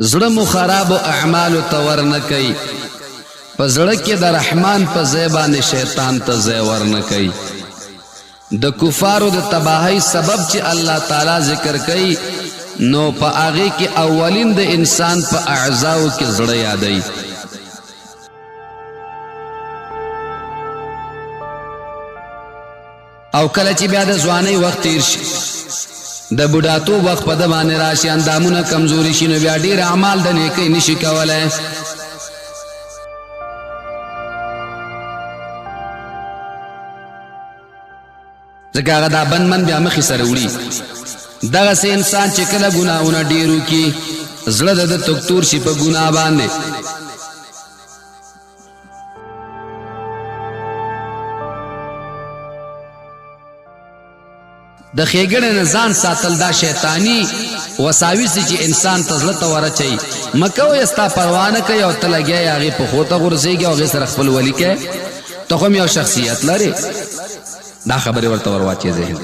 زړه مو خراب اعمال تور نه کوي په زړه کې د رحمان په ځای باندې شیطان ته ځای ور نه کوي د کفارو د تباہی سبب چې الله تعالی ذکر کوي نو په هغه کې اولین د انسان په اعضاو کې زړه یادوي او کله چې بیا د ځوانۍ وخت تیر شي د بوډاتوب وخت په د باندې راشي اندامونه کمزوري شي نو بیا ډېر اعمال د نیکۍ نشي کولی ځکه هغه دا بندمن بیا مخې سره وړي دغسې انسان چې کله ګناهونه ډېر وکړي زړه د ده تکتور شي په ګناه باندې د ښېګڼې نه ځان ساتل دا شیطاني وساوس دي چې انسان ته زړه ته ورچوي مه کوئ ستا پروا نه کوي او ته لګیا یې هغې پښو ته غورځېږي او هغې سره خپل ولي کوې ته خو هم یو شخصیت لرې دا خبرې ورته ور واچې ذهن